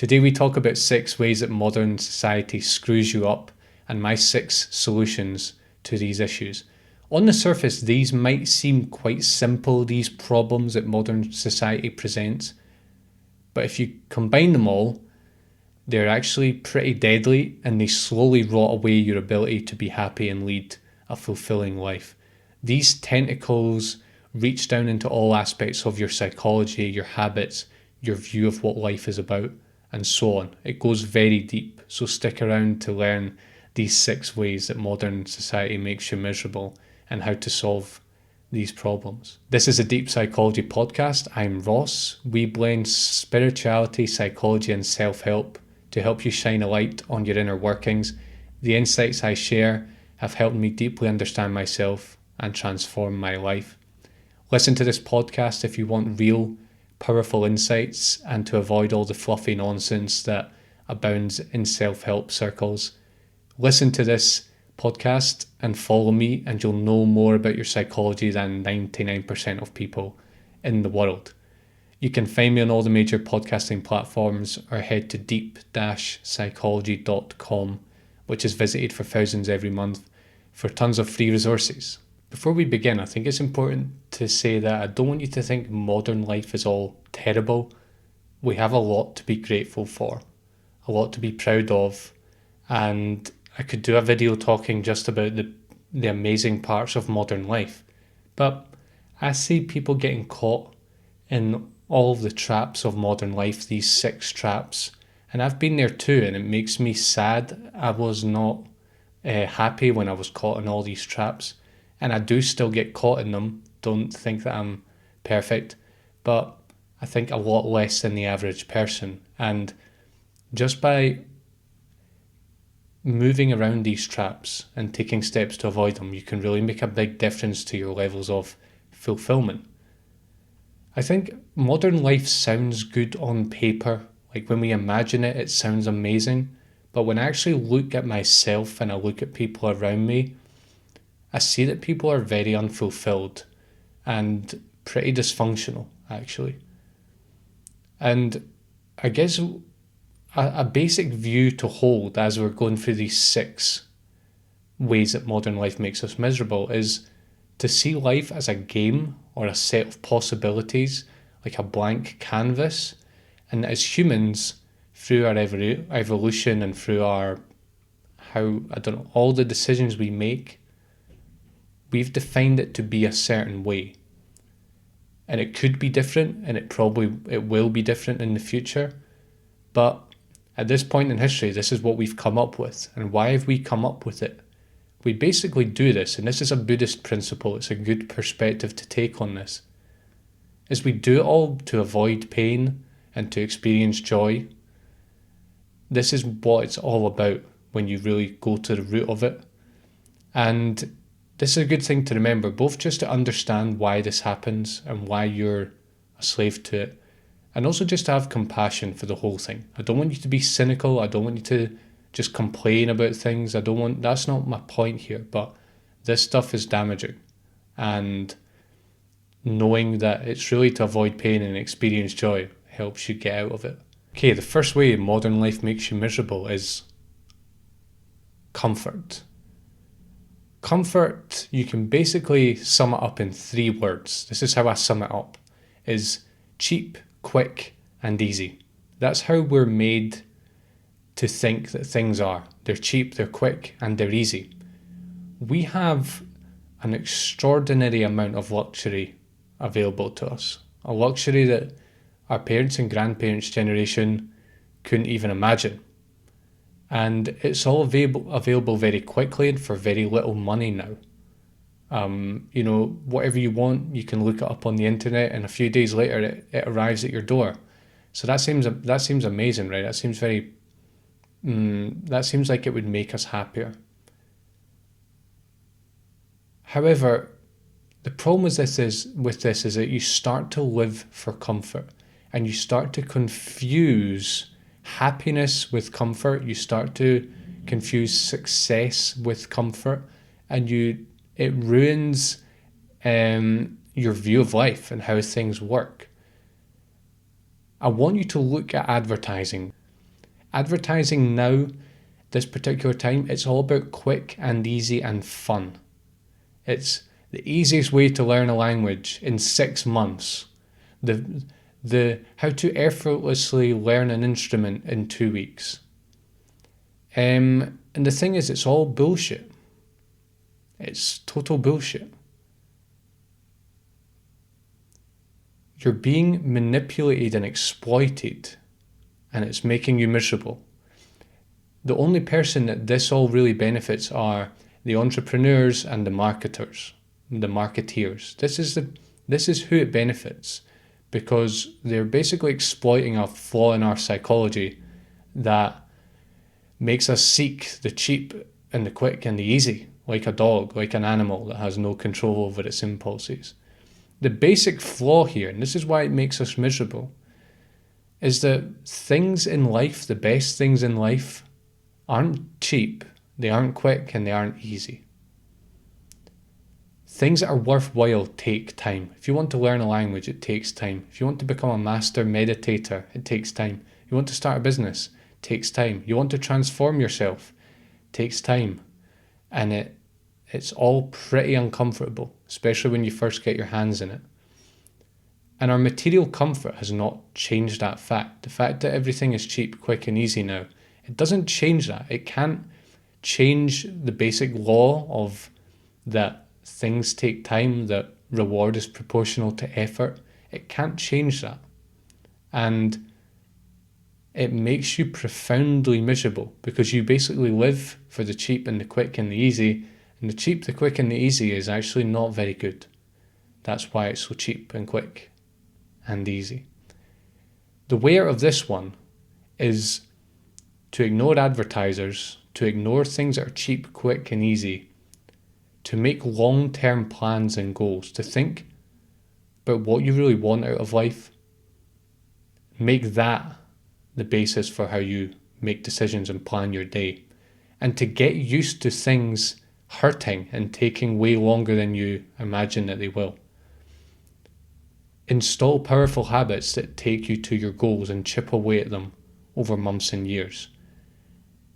Today we talk about 6 ways that modern society screws you up and my 6 solutions to these issues. On the surface, these might seem quite simple, these problems that modern society presents, but if you combine them all, they're actually pretty deadly and they slowly rot away your ability to be happy and lead a fulfilling life. These tentacles reach down into all aspects of your psychology, your habits, your view of what life is about, and so on. It goes very deep, so stick around to learn these 6 ways that modern society makes you miserable and how to solve these problems. This is a Deep Psychology podcast. I'm Ross. We blend spirituality, psychology, and self-help to help you shine a light on your inner workings. The insights I share have helped me deeply understand myself and transform my life. Listen to this podcast if you want real, powerful insights and to avoid all the fluffy nonsense that abounds in self-help circles. Listen to this podcast and follow me and you'll know more about your psychology than 99% of people in the world. You can find me on all the major podcasting platforms or head to deep-psychology.com, which is visited for thousands every month, for tons of free resources. Before we begin, I think it's important to say that I don't want you to think modern life is all terrible. We have a lot to be grateful for, a lot to be proud of, and I could do a video talking just about the amazing parts of modern life. But I see people getting caught in all of the traps of modern life, these 6 traps, and I've been there too, and it makes me sad. I was not happy when I was caught in all these traps, and I do still get caught in them. Don't think that I'm perfect, but I think a lot less than the average person. And just by moving around these traps and taking steps to avoid them, you can really make a big difference to your levels of fulfillment. I think modern life sounds good on paper. Like when we imagine it, it sounds amazing. But when I actually look at myself and I look at people around me, I see that people are very unfulfilled and pretty dysfunctional, actually. And I guess a basic view to hold as we're going through these 6 ways that modern life makes us miserable is to see life as a game or a set of possibilities, like a blank canvas. And as humans, through our evolution and through all the decisions we make, we've defined it to be a certain way. And it could be different, and it will be different in the future. But at this point in history, this is what we've come up with. And why have we come up with it? We basically do this, and this is a Buddhist principle. It's a good perspective to take on this. Is we do it all to avoid pain and to experience joy. This is what it's all about when you really go to the root of it. And this is a good thing to remember, both just to understand why this happens and why you're a slave to it, and also just to have compassion for the whole thing. I don't want you to be cynical. I don't want you to just complain about things. That's not my point here, but this stuff is damaging. And knowing that it's really to avoid pain and experience joy helps you get out of it. Okay, the first way modern life makes you miserable is comfort. Comfort, you can basically sum it up in 3 words. This is how I sum it up, is cheap, quick, and easy. That's how we're made to think that things are. They're cheap, they're quick, and they're easy. We have an extraordinary amount of luxury available to us. A luxury that our parents and grandparents' generation couldn't even imagine. And it's all available very quickly and for very little money now. Whatever you want, you can look it up on the internet, and a few days later it arrives at your door. So that seems amazing, right? That seems like it would make us happier. However, the problem with this is that you start to live for comfort, and you start to confuse happiness with comfort. You start to confuse success with comfort, and it ruins your view of life and how things work. I want you to look at advertising. Advertising now, this particular time, it's all about quick and easy and fun. It's the easiest way to learn a language in 6 months. The how to effortlessly learn an instrument in 2 weeks. And the thing is, it's all bullshit. It's total bullshit. You're being manipulated and exploited, and it's making you miserable. The only person that this all really benefits are the entrepreneurs and the marketers, the marketeers. This is who it benefits, because they're basically exploiting a flaw in our psychology that makes us seek the cheap and the quick and the easy, like a dog, like an animal that has no control over its impulses. The basic flaw here, and this is why it makes us miserable, is that things in life, the best things in life, aren't cheap, they aren't quick, and they aren't easy. Things that are worthwhile take time. If you want to learn a language, it takes time. If you want to become a master meditator, it takes time. You want to start a business, it takes time. You want to transform yourself, it takes time. And it's all pretty uncomfortable, especially when you first get your hands in it. And our material comfort has not changed that fact. The fact that everything is cheap, quick, and easy now, it doesn't change that. It can't change the basic law of that things take time, that reward is proportional to effort. It can't change that. And it makes you profoundly miserable, because you basically live for the cheap and the quick and the easy. And the cheap, the quick, and the easy is actually not very good. That's why it's so cheap and quick and easy. The way out of this one is to ignore advertisers, to ignore things that are cheap, quick, and easy, to make long-term plans and goals, to think about what you really want out of life. Make that the basis for how you make decisions and plan your day. And to get used to things hurting and taking way longer than you imagine that they will. Install powerful habits that take you to your goals and chip away at them over months and years.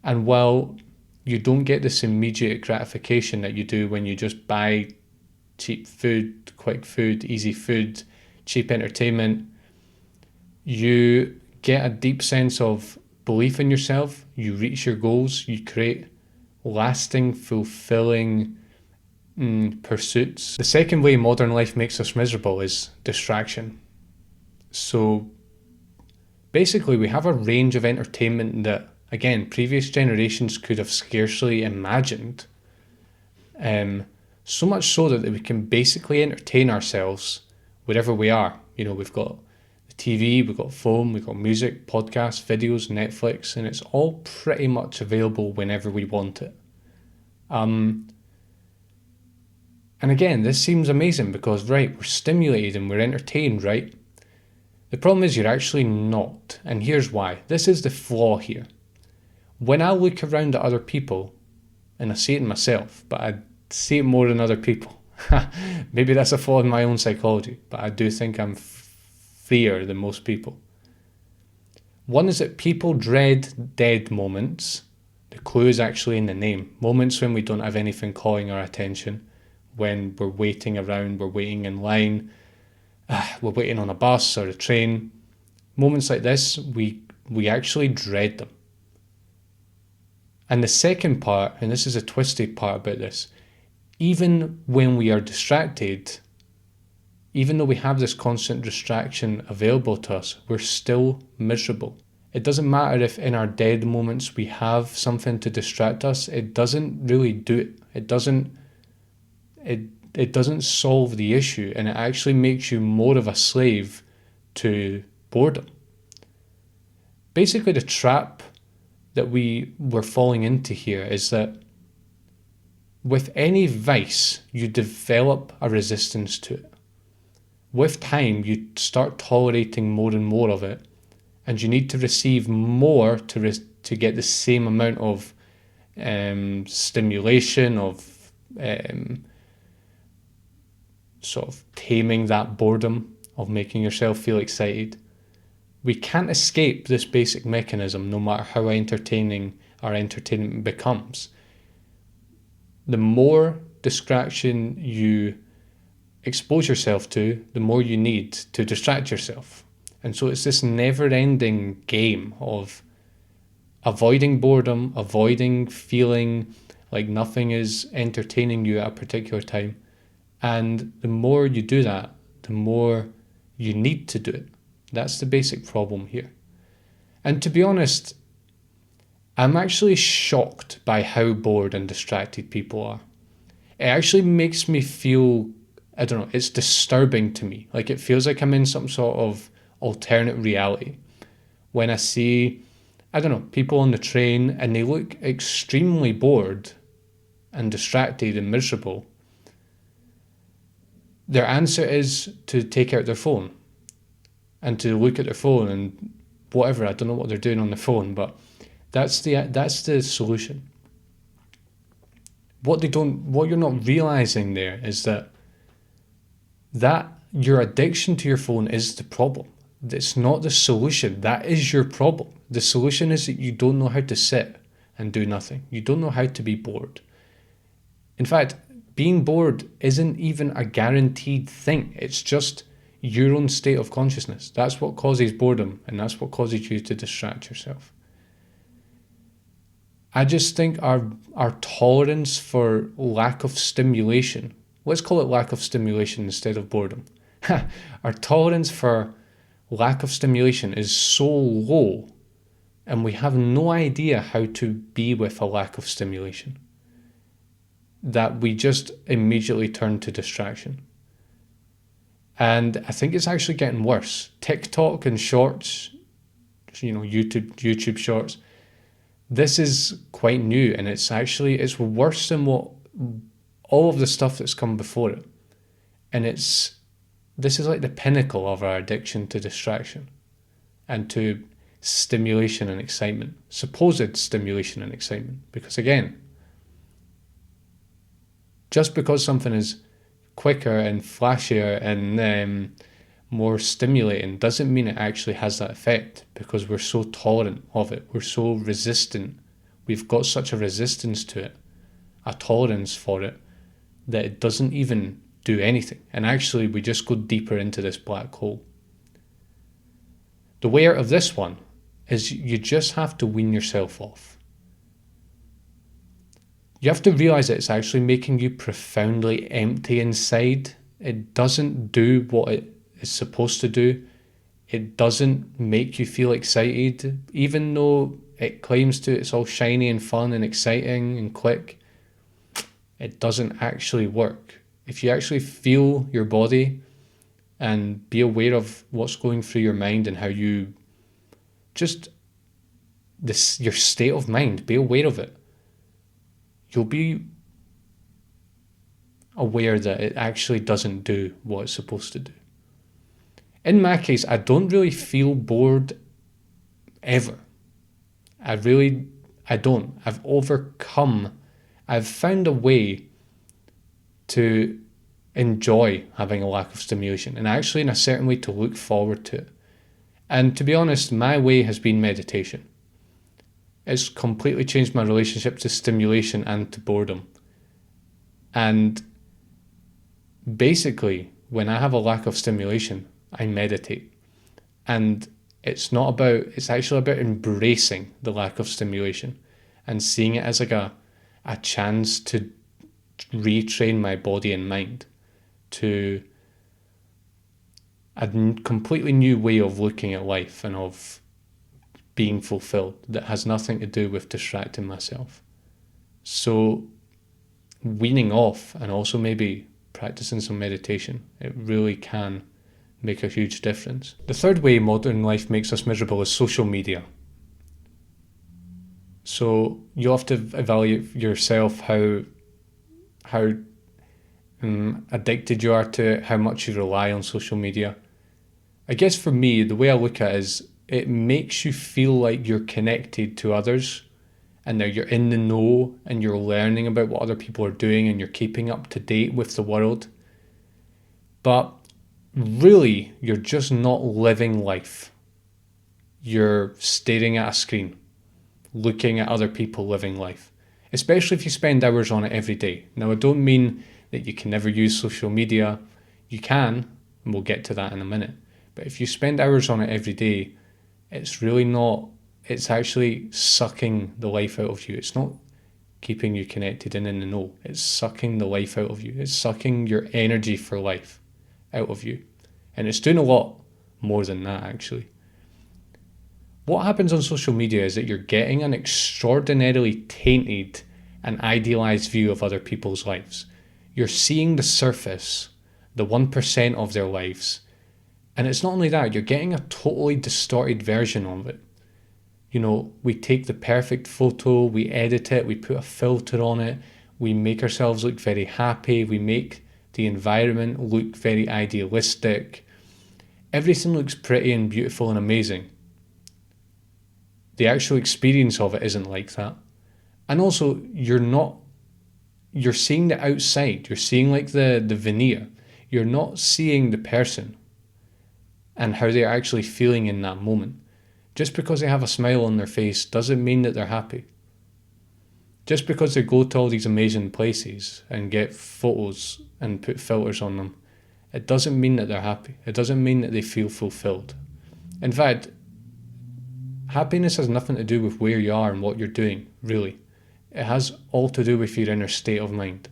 And while you don't get this immediate gratification that you do when you just buy cheap food, quick food, easy food, cheap entertainment, you get a deep sense of belief in yourself, you reach your goals, you create lasting, fulfilling pursuits. The second way modern life makes us miserable is distraction. So basically we have a range of entertainment that, again, previous generations could have scarcely imagined. So much so that we can basically entertain ourselves wherever we are. You know, we've got the TV, we've got phone, we've got music, podcasts, videos, Netflix, and it's all pretty much available whenever we want it. And again, this seems amazing because, right, we're stimulated and we're entertained, right? The problem is you're actually not, and here's why. This is the flaw here. When I look around at other people, and I see it in myself, but I see it more in other people. Maybe that's a flaw in my own psychology, but I do think I'm freer than most people. One is that people dread dead moments. The clue is actually in the name. Moments when we don't have anything calling our attention, when we're waiting around, we're waiting in line, we're waiting on a bus or a train. Moments like this, we actually dread them. And the second part, and this is a twisted part about this, even when we are distracted, even though we have this constant distraction available to us, we're still miserable. It doesn't matter if in our dead moments we have something to distract us. It doesn't really do it. It doesn't solve the issue, and it actually makes you more of a slave to boredom. Basically, the trap that we were falling into here is that with any vice, you develop a resistance to it. With time, you start tolerating more and more of it, and you need to receive more to get the same amount of stimulation, of sort of taming that boredom, of making yourself feel excited. We can't escape this basic mechanism no matter how entertaining our entertainment becomes. The more distraction you expose yourself to, the more you need to distract yourself. And so it's this never-ending game of avoiding boredom, avoiding feeling like nothing is entertaining you at a particular time. And the more you do that, the more you need to do it. That's the basic problem here. And to be honest, I'm actually shocked by how bored and distracted people are. It actually makes me feel, I don't know, it's disturbing to me. Like it feels like I'm in some sort of alternate reality when I see, I don't know, people on the train and they look extremely bored and distracted and miserable. Their answer is to take out their phone and to look at their phone and whatever. I don't know what they're doing on the phone, but that's the solution. What you're not realizing there is that your addiction to your phone is the problem. It's not the solution. That is your problem. The solution is that you don't know how to sit and do nothing. You don't know how to be bored. In fact, being bored isn't even a guaranteed thing. It's just your own state of consciousness. That's what causes boredom, and that's what causes you to distract yourself. I just think our tolerance for lack of stimulation, let's call it lack of stimulation instead of boredom. Our tolerance for lack of stimulation is so low, and we have no idea how to be with a lack of stimulation, that we just immediately turn to distraction. And I think it's actually getting worse. TikTok and shorts, YouTube shorts, this is quite new, and it's worse than what all of the stuff that's come before it. And this is like the pinnacle of our addiction to distraction and to stimulation and excitement, supposed stimulation and excitement. Because again, just because something is quicker and flashier and more stimulating doesn't mean it actually has that effect, because we're so tolerant of it. We're so resistant. We've got such a resistance to it, a tolerance for it, that it doesn't even do anything. And actually, we just go deeper into this black hole. The way out of this one is you just have to wean yourself off. You have to realize that it's actually making you profoundly empty inside. It doesn't do what it is supposed to do. It doesn't make you feel excited, even though it claims to. It's all shiny and fun and exciting and quick. It doesn't actually work. If you actually feel your body and be aware of what's going through your mind and how you your state of mind, be aware of it, you'll be aware that it actually doesn't do what it's supposed to do. In my case, I don't really feel bored ever. I don't. I've found a way to enjoy having a lack of stimulation, and actually in a certain way to look forward to it. And to be honest, my way has been meditation. It's completely changed my relationship to stimulation and to boredom. And basically, when I have a lack of stimulation, I meditate. And it's actually about embracing the lack of stimulation and seeing it as like a chance to retrain my body and mind to a completely new way of looking at life and of being fulfilled that has nothing to do with distracting myself. So weaning off and also maybe practicing some meditation, it really can make a huge difference. The third way modern life makes us miserable is social media. So you'll have to evaluate yourself how addicted you are to it, how much you rely on social media. I guess for me, the way I look at it is it makes you feel like you're connected to others and that you're in the know and you're learning about what other people are doing and you're keeping up to date with the world. But really, you're just not living life. you're staring at a screen, looking at other people living life, especially if you spend hours on it every day. Now, I don't mean that you can never use social media. You can, and we'll get to that in a minute. But if you spend hours on it every day, it's really not, it's actually sucking the life out of you. It's not keeping you connected and in the know. It's sucking the life out of you. It's sucking your energy for life out of you. And it's doing a lot more than that, actually. What happens on social media is that you're getting an extraordinarily tainted and idealized view of other people's lives. You're seeing the surface, the 1% of their lives. And it's not only that, you're getting a totally distorted version of it. You know, we take the perfect photo, we edit it, we put a filter on it, we make ourselves look very happy, we make the environment look very idealistic. Everything looks pretty and beautiful and amazing. The actual experience of it isn't like that. And also, you're seeing the outside, you're seeing like the veneer. You're not seeing the person and how they're actually feeling in that moment. Just because they have a smile on their face doesn't mean that they're happy. Just because they go to all these amazing places and get photos and put filters on them, it doesn't mean that they're happy. It doesn't mean that they feel fulfilled. In fact, happiness has nothing to do with where you are and what you're doing, really. It has all to do with your inner state of mind.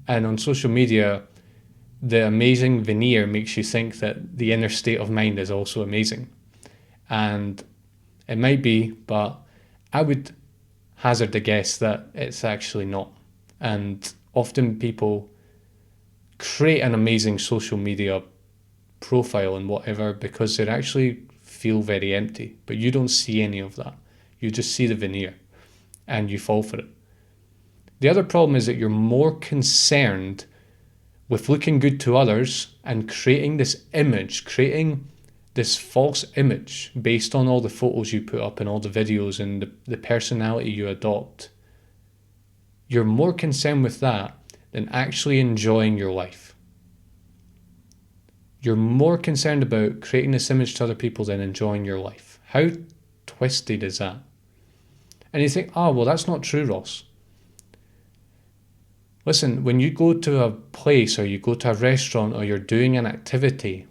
And on social media, the amazing veneer makes you think that the inner state of mind is also amazing. And it might be, but I would hazard a guess that it's actually not. And often people create an amazing social media profile and whatever because they actually feel very empty, but you don't see any of that. You just see the veneer and you fall for it. The other problem is that you're more concerned with looking good to others and creating this image, creating this false image based on all the photos you put up and all the videos and the personality you adopt. You're more concerned with that than actually enjoying your life. You're more concerned about creating this image to other people than enjoying your life. How twisted is that? And you think, oh, well, that's not true, Ross. Listen, when you go to a place or you go to a restaurant or you're doing an activity,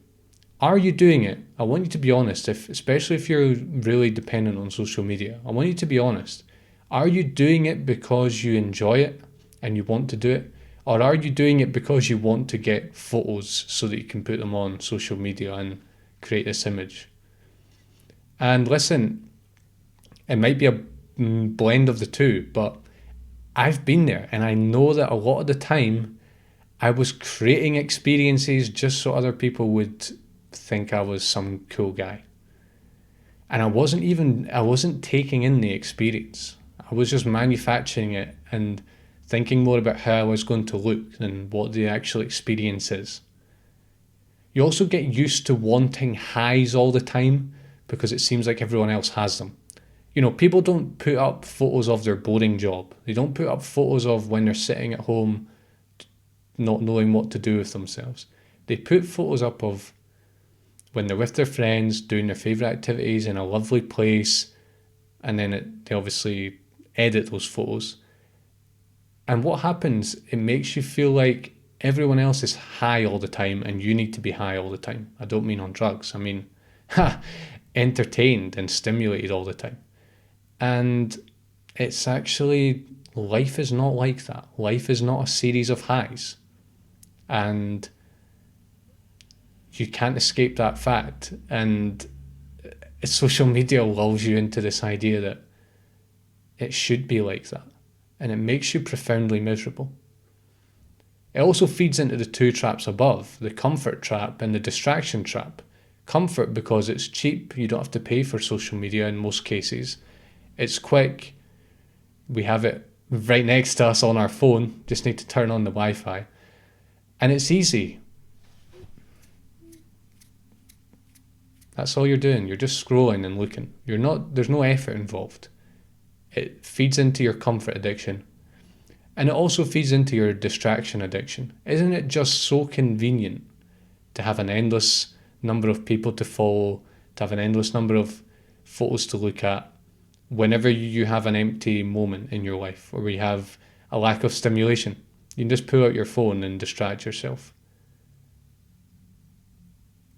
are you doing it? I want you to be honest, especially if you're really dependent on social media. I want you to be honest. Are you doing it because you enjoy it and you want to do it? Or are you doing it because you want to get photos so that you can put them on social media and create this image? And listen, it might be a blend of the two, but I've been there and I know that a lot of the time I was creating experiences just so other people would think I was some cool guy. And I wasn't taking in the experience. I was just manufacturing it and thinking more about how I was going to look than what the actual experience is. You also get used to wanting highs all the time because it seems like everyone else has them. You know, people don't put up photos of their boring job. They don't put up photos of when they're sitting at home not knowing what to do with themselves. They put photos up of when they're with their friends, doing their favourite activities in a lovely place, and then they obviously edit those photos. And what happens, it makes you feel like everyone else is high all the time and you need to be high all the time. I don't mean on drugs. I mean entertained and stimulated all the time. And it's actually, life is not like that. Life is not a series of highs. And you can't escape that fact. And social media lulls you into this idea that it should be like that. And it makes you profoundly miserable. It also feeds into the two traps above, the comfort trap and the distraction trap. Comfort because it's cheap, you don't have to pay for social media in most cases. It's quick, we have it right next to us on our phone, just need to turn on the Wi-Fi. And it's easy. That's all you're doing, you're just scrolling and looking. There's no effort involved. It feeds into your comfort addiction. And it also feeds into your distraction addiction. Isn't it just so convenient to have an endless number of people to follow, to have an endless number of photos to look at whenever you have an empty moment in your life or you have a lack of stimulation. You can just pull out your phone and distract yourself.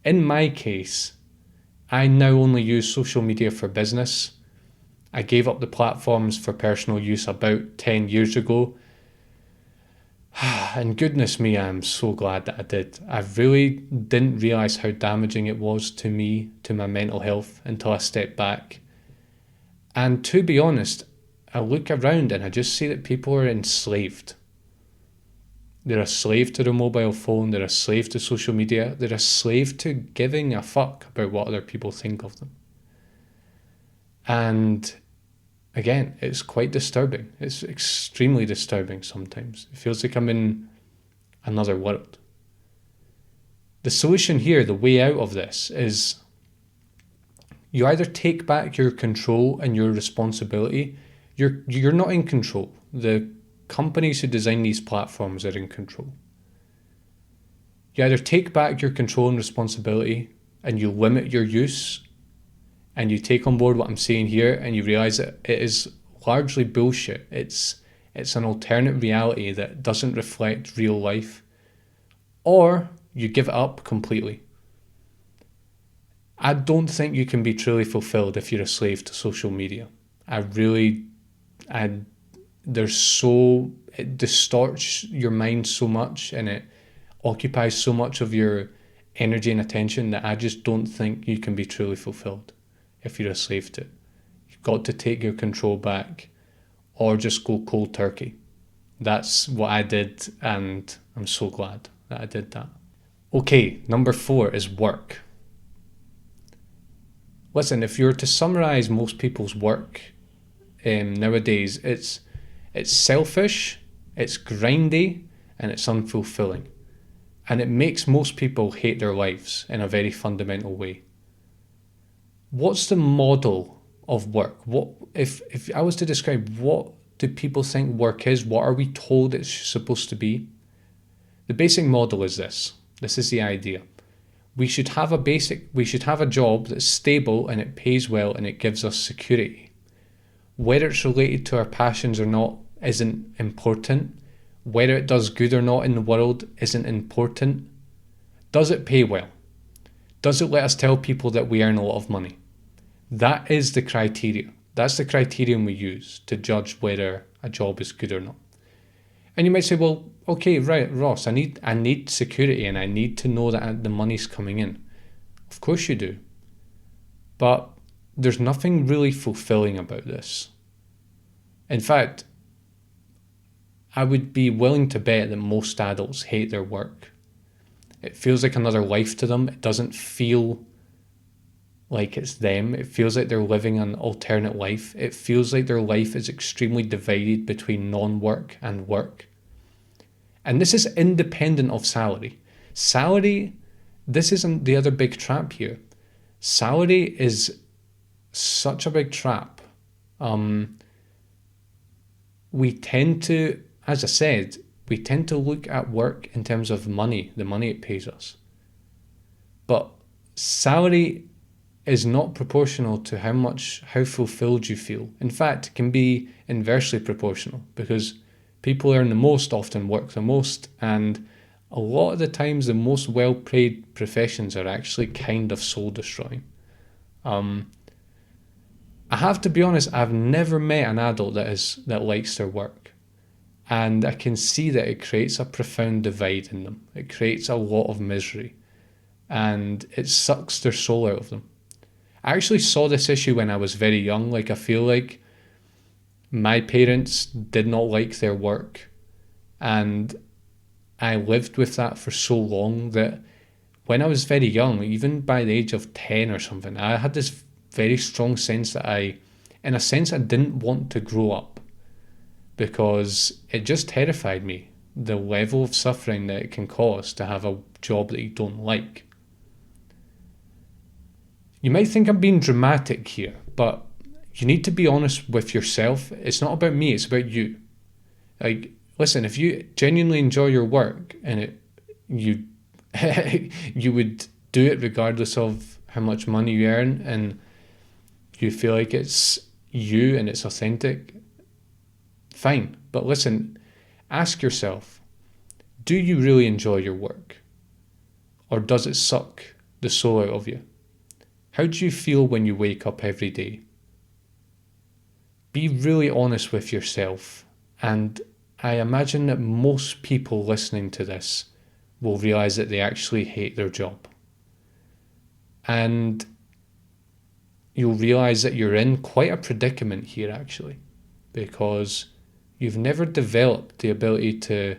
In my case, I now only use social media for business. I gave up the platforms for personal use about 10 years ago. And goodness me, I'm so glad that I did. I really didn't realise how damaging it was to me, to my mental health, until I stepped back. And to be honest, I look around and I just see that people are enslaved. They're a slave to their mobile phone, they're a slave to social media, they're a slave to giving a fuck about what other people think of them. And again, it's quite disturbing. It's extremely disturbing sometimes. It feels like I'm in another world. The solution here, the way out of this, is you either take back your control and your responsibility. You're not in control. The companies who design these platforms are in control. You either take back your control and responsibility and you limit your use and you take on board what I'm saying here and you realise that it is largely bullshit. It's an alternate reality that doesn't reflect real life. Or you give it up completely. I don't think you can be truly fulfilled if you're a slave to social media. It distorts your mind so much and it occupies so much of your energy and attention that I just don't think you can be truly fulfilled if you're a slave to it. You've got to take your control back or just go cold turkey. That's what I did and I'm so glad that I did that. Okay, number 4 is work. Listen, if you were to summarize most people's work nowadays, it's selfish, it's grindy, and it's unfulfilling. And it makes most people hate their lives in a very fundamental way. What's the model of work? What if I was to describe what do people think work is, what are we told it's supposed to be? The basic model is this. This is the idea. We should have a job that's stable and it pays well and it gives us security. Whether it's related to our passions or not isn't important. Whether it does good or not in the world isn't important. Does it pay well? Does it let us tell people that we earn a lot of money? That is the criteria. That's the criterion we use to judge whether a job is good or not. And you might say, well, okay, right, Ross, I need security and I need to know that the money's coming in. Of course you do. But there's nothing really fulfilling about this. In fact, I would be willing to bet that most adults hate their work. It feels like another life to them. It doesn't feel like it's them. It feels like they're living an alternate life. It feels like their life is extremely divided between non-work and work. And this is independent of salary. Salary, this isn't the other big trap here. Salary is such a big trap. We tend to, as I said, we tend to look at work in terms of money, the money it pays us. But salary is not proportional to how fulfilled you feel. In fact, it can be inversely proportional because people earn the most often work the most, and a lot of the times the most well-paid professions are actually kind of soul-destroying. I have to be honest, I've never met an adult that likes their work. And I can see that it creates a profound divide in them. It creates a lot of misery. And it sucks their soul out of them. I actually saw this issue when I was very young. I feel like my parents did not like their work. And I lived with that for so long that when I was very young, even by the age of 10 or something, I had this very strong sense that I didn't want to grow up because it just terrified me, the level of suffering that it can cause to have a job that you don't like. You might think I'm being dramatic here, but you need to be honest with yourself. It's not about me, it's about you. Listen, if you genuinely enjoy your work and you would do it regardless of how much money you earn, and you feel like it's you and it's authentic, fine. But listen, ask yourself, do you really enjoy your work? Or does it suck the soul out of you? How do you feel when you wake up every day? Be really honest with yourself, and I imagine that most people listening to this will realize that they actually hate their job. And you'll realize that you're in quite a predicament here, actually, because you've never developed the ability to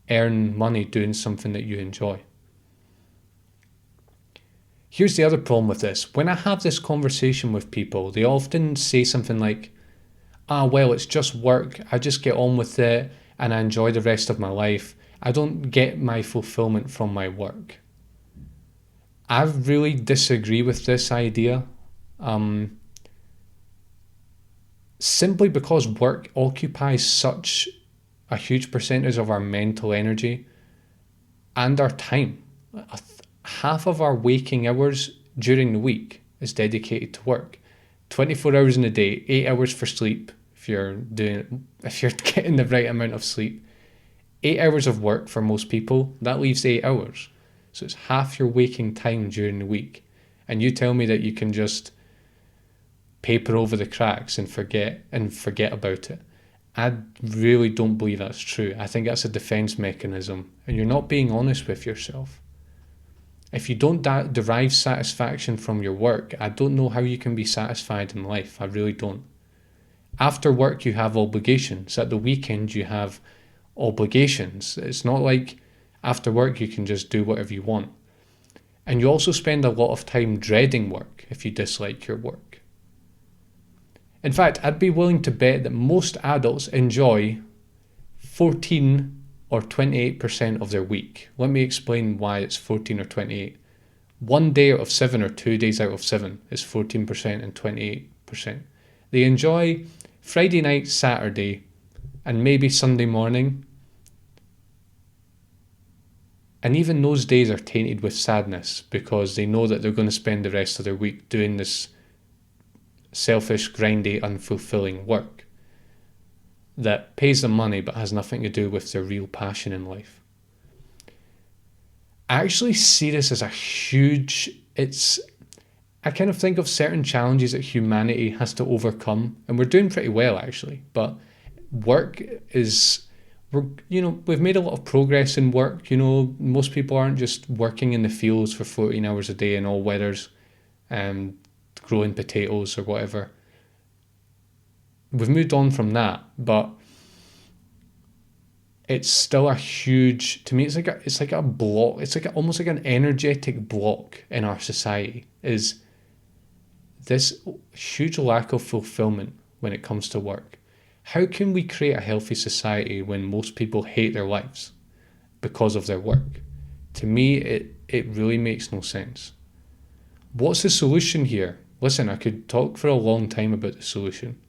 earn money doing something that you enjoy. Here's the other problem with this. When I have this conversation with people, they often say something like, well, it's just work. I just get on with it and I enjoy the rest of my life. I don't get my fulfillment from my work. I really disagree with this idea. Simply because work occupies such a huge percentage of our mental energy and our time. Half of our waking hours during the week is dedicated to work. 24 hours in a day, 8 hours for sleep, if you're getting the right amount of sleep. 8 hours of work for most people, that leaves 8 hours. So it's half your waking time during the week. And you tell me that you can just paper over the cracks and forget about it. I really don't believe that's true. I think that's a defense mechanism, and you're not being honest with yourself. If you don't derive satisfaction from your work, I don't know how you can be satisfied in life. I really don't. After work, you have obligations. At the weekend, you have obligations. It's not like after work, you can just do whatever you want. And you also spend a lot of time dreading work if you dislike your work. In fact, I'd be willing to bet that most adults enjoy 14 or 28% of their week. Let me explain why it's 14 or 28. 1 day out of 7 or 2 days out of 7 is 14% and 28%. They enjoy Friday night, Saturday, and maybe Sunday morning. And even those days are tainted with sadness because they know that they're going to spend the rest of their week doing this selfish, grindy, unfulfilling work that pays them money but has nothing to do with their real passion in life. I actually see this as a huge, I kind of think of certain challenges that humanity has to overcome, and we're doing pretty well actually, but work is, we've made a lot of progress in work. Most people aren't just working in the fields for 14 hours a day in all weathers, growing potatoes or whatever. We've moved on from that, but it's still a huge, to me, it's like a block. It's like almost like an energetic block in our society, is this huge lack of fulfillment when it comes to work. How can we create a healthy society when most people hate their lives because of their work? To me, it really makes no sense. What's the solution here? Listen, I could talk for a long time about the solution.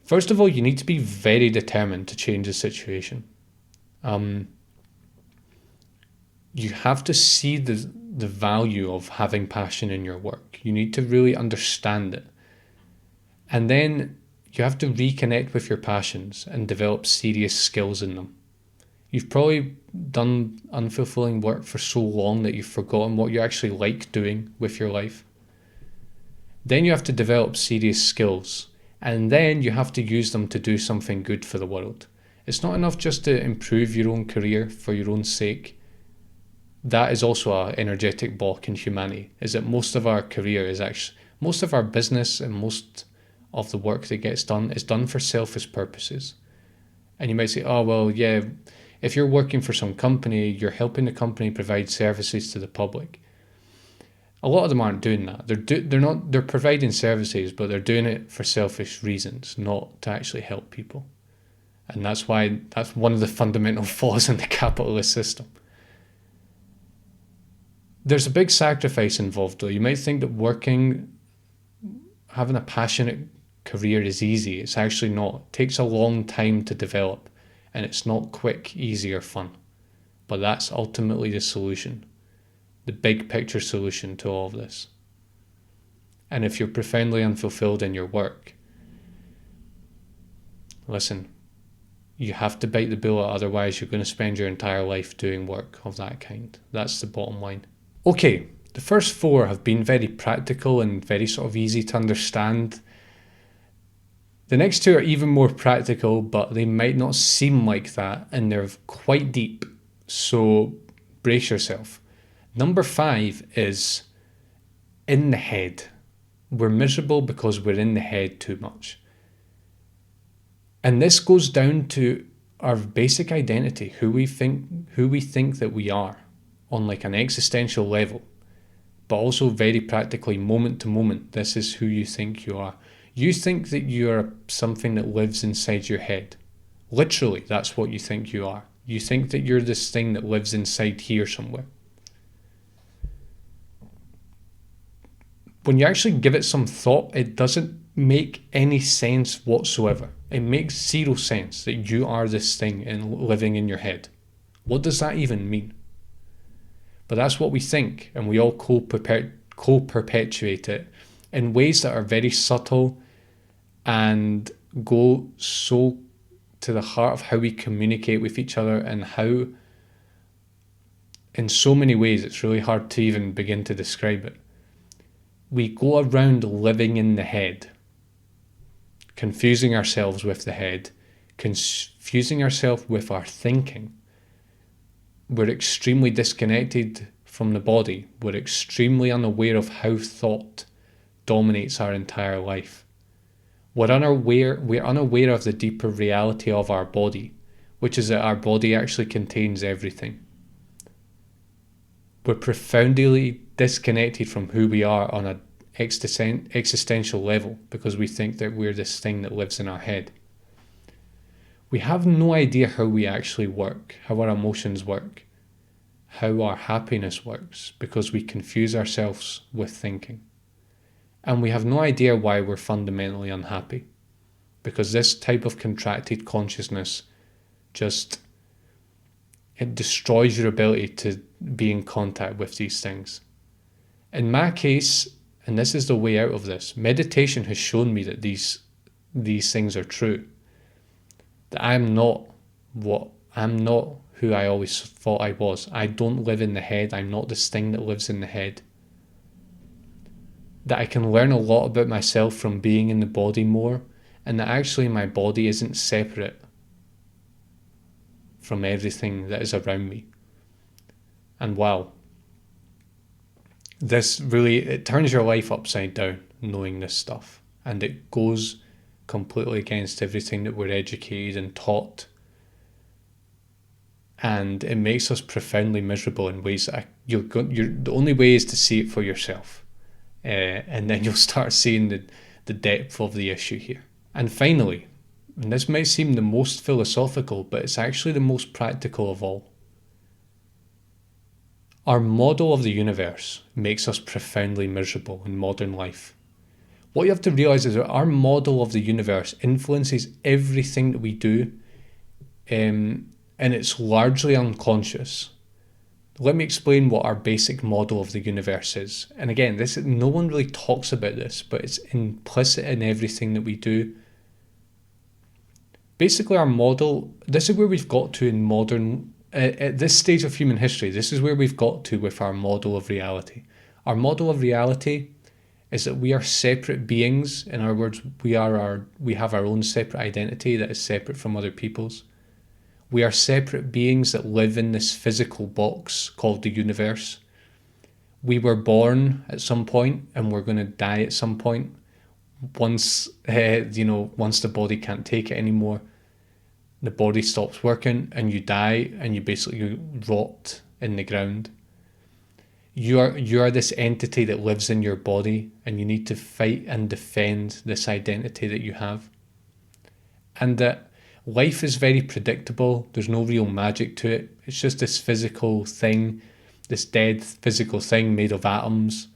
First of all, you need to be very determined to change the situation. You have to see the value of having passion in your work. You need to really understand it. And then you have to reconnect with your passions and develop serious skills in them. You've probably done unfulfilling work for so long that you've forgotten what you actually like doing with your life. Then you have to develop serious skills, and then you have to use them to do something good for the world. It's not enough just to improve your own career for your own sake. That is also an energetic block in humanity, is that most of our career is actually, most of our business and most of the work that gets done is done for selfish purposes. And you might say, oh, well, yeah, if you're working for some company, you're helping the company provide services to the public. A lot of them aren't doing that. They're providing services, but they're doing it for selfish reasons, not to actually help people. And that's one of the fundamental flaws in the capitalist system. There's a big sacrifice involved though. You might think that having a passionate career is easy. It's actually not. It takes a long time to develop, and it's not quick, easy, or fun. But that's ultimately the solution, the big picture solution to all of this. And if you're profoundly unfulfilled in your work, listen, you have to bite the bullet, otherwise you're going to spend your entire life doing work of that kind. That's the bottom line. Okay, the first 4 have been very practical and very sort of easy to understand. The next 2 are even more practical, but they might not seem like that, and they're quite deep. So brace yourself. Number 5 is in the head. We're miserable because we're in the head too much. And this goes down to our basic identity, who we think that we are on like an existential level, but also very practically moment to moment. This is who you think you are. You think that you are something that lives inside your head. Literally, that's what you think you are. You think that you're this thing that lives inside here somewhere. When you actually give it some thought, it doesn't make any sense whatsoever. It makes zero sense that you are this thing living in your head. What does that even mean? But that's what we think, and we all co-perpetuate it in ways that are very subtle and go so to the heart of how we communicate with each other, and how in so many ways it's really hard to even begin to describe it. We go around living in the head, confusing ourselves with the head, confusing ourselves with our thinking. We're extremely disconnected from the body. We're extremely unaware of how thought dominates our entire life. We're unaware of the deeper reality of our body, which is that our body actually contains everything. We're profoundly disconnected from who we are on an existential level because we think that we're this thing that lives in our head. We have no idea how we actually work, how our emotions work, how our happiness works, because we confuse ourselves with thinking. And we have no idea why we're fundamentally unhappy, because this type of contracted consciousness it destroys your ability to be in contact with these things. In my case, and this is the way out of this, meditation has shown me that these things are true. That I'm not who I always thought I was. I don't live in the head. I'm not this thing that lives in the head. That I can learn a lot about myself from being in the body more, and that actually my body isn't separate from everything that is around me. And wow, it turns your life upside down knowing this stuff, and it goes completely against everything that we're educated and taught, and it makes us profoundly miserable in ways that the only way is to see it for yourself, and then you'll start seeing the depth of the issue here. And finally, and this might seem the most philosophical, but it's actually the most practical of all, our model of the universe makes us profoundly miserable in modern life. What you have to realize is that our model of the universe influences everything that we do, and it's largely unconscious. Let me explain what our basic model of the universe is. And again, no one really talks about this, but it's implicit in everything that we do. Basically, our model, this is where we've got to in modern, at this stage of human history, this is where we've got to with our model of reality. Our model of reality is that we are separate beings. In other words, we have our own separate identity that is separate from other people's. We are separate beings that live in this physical box called the universe. We were born at some point and we're going to die at some point. Once the body can't take it anymore, the body stops working and you die and you basically rot in the ground. You are this entity that lives in your body, and you need to fight and defend this identity that you have. And that life is very predictable. There's no real magic to it. It's just this physical thing, this dead physical thing made of atoms,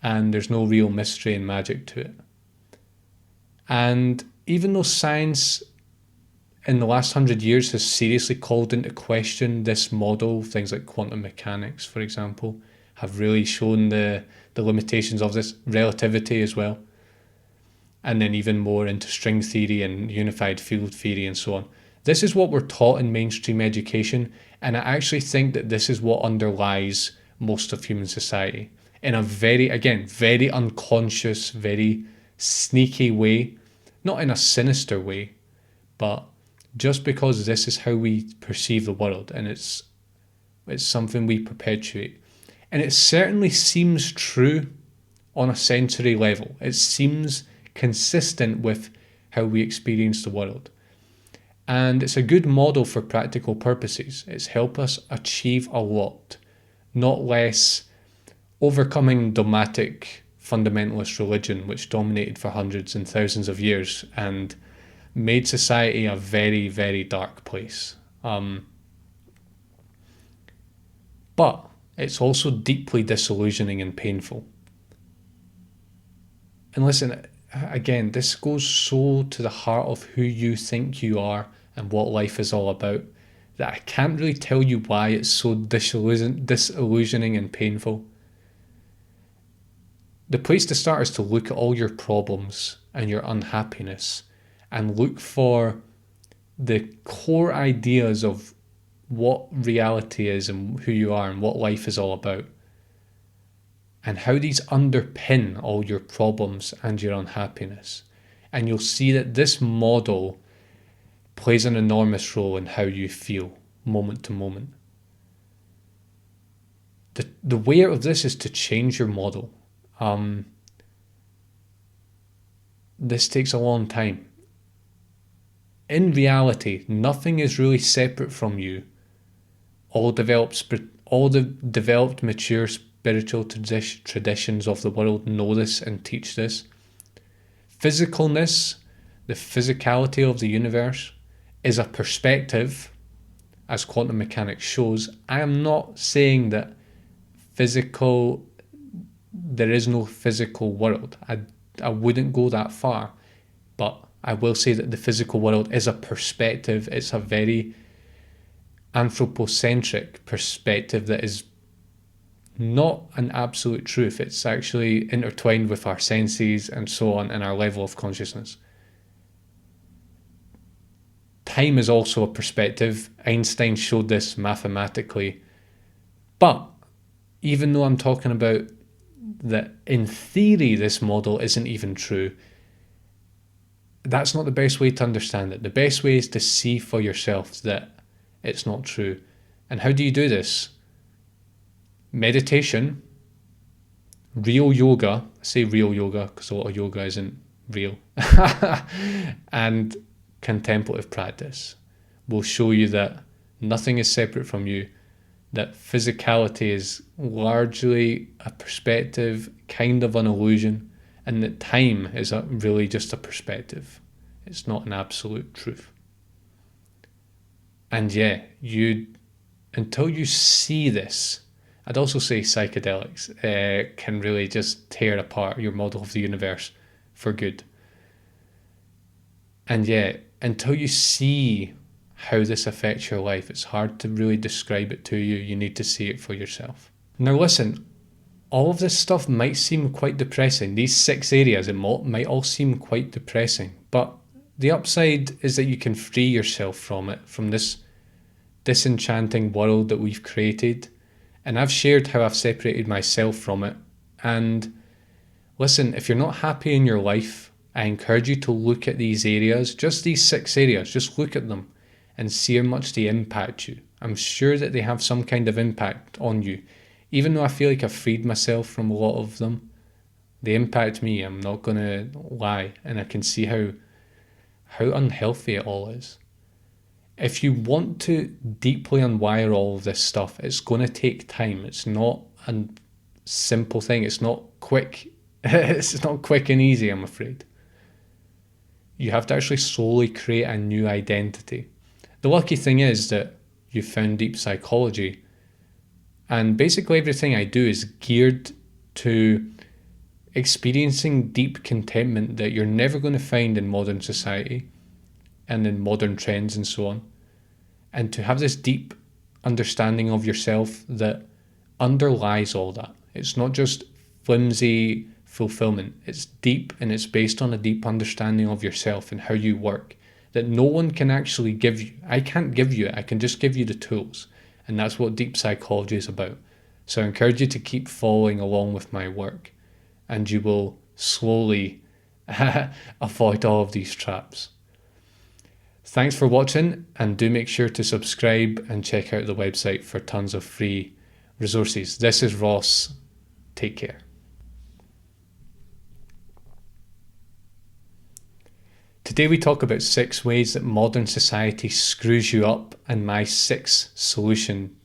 and there's no real mystery and magic to it. And even though science in the last 100 years has seriously called into question this model, things like quantum mechanics, for example, have really shown the limitations of this, relativity as well, and then even more into string theory and unified field theory and so on. This is what we're taught in mainstream education, and I actually think that this is what underlies most of human society in a very, again, very unconscious, very sneaky way, not in a sinister way, but just because this is how we perceive the world, and it's something we perpetuate. And it certainly seems true on a sensory level. It seems consistent with how we experience the world. And it's a good model for practical purposes. It's helped us achieve a lot, not less overcoming dogmatic fundamentalist religion, which dominated for hundreds and thousands of years and made society a very, very dark place. But it's also deeply disillusioning and painful. And listen, again, this goes so to the heart of who you think you are and what life is all about that I can't really tell you why it's so disillusioning and painful. The place to start is to look at all your problems and your unhappiness and look for the core ideas of what reality is and who you are and what life is all about, and how these underpin all your problems and your unhappiness. And you'll see that this model plays an enormous role in how you feel moment to moment. The way out of this is to change your model. This takes a long time. In reality, nothing is really separate from you. All the developed, mature spiritual traditions of the world know this and teach this. Physicalness, the physicality of the universe, is a perspective, as quantum mechanics shows. I am not saying that there is no physical world. I wouldn't go that far, but I will say that the physical world is a perspective. It's a very anthropocentric perspective that is not an absolute truth. It's actually intertwined with our senses and so on and our level of consciousness. Time is also a perspective. Einstein showed this mathematically. But even though I'm talking about that in theory this model isn't even true, that's not the best way to understand it. The best way is to see for yourself that it's not true. And how do you do this? Meditation, real yoga. I say real yoga because a lot of yoga isn't real. And contemplative practice will show you that nothing is separate from you, that physicality is largely a perspective, kind of an illusion, and that time is really just a perspective. It's not an absolute truth. And yeah, until you see this, I'd also say psychedelics can really just tear apart your model of the universe for good. And yeah, until you see how this affects your life, it's hard to really describe it to you. You need to see it for yourself. Now listen, all of this stuff might seem quite depressing. These 6 areas, it might all seem quite depressing, but the upside is that you can free yourself from it, from this disenchanting world that we've created. And I've shared how I've separated myself from it. And listen, if you're not happy in your life, I encourage you to look at these areas, just these 6 areas, just look at them and see how much they impact you. I'm sure that they have some kind of impact on you. Even though I feel like I've freed myself from a lot of them, they impact me, I'm not going to lie. And I can see how unhealthy it all is. If you want to deeply unwire all of this stuff, it's going to take time. It's not a simple thing. It's not quick. It's not quick and easy, I'm afraid. You have to actually slowly create a new identity. The lucky thing is that you found deep psychology, and basically everything I do is geared to experiencing deep contentment that you're never going to find in modern society and in modern trends and so on, and to have this deep understanding of yourself that underlies all that. It's not just flimsy fulfillment. It's deep, and it's based on a deep understanding of yourself and how you work that no one can actually give you. I can't give you it. I can just give you the tools. And that's what deep psychology is about. So I encourage you to keep following along with my work, and you will slowly avoid all of these traps. Thanks for watching, and do make sure to subscribe and check out the website for tons of free resources. This is Ross. Take care. Today we talk about 6 ways that modern society screws you up and my 6th solution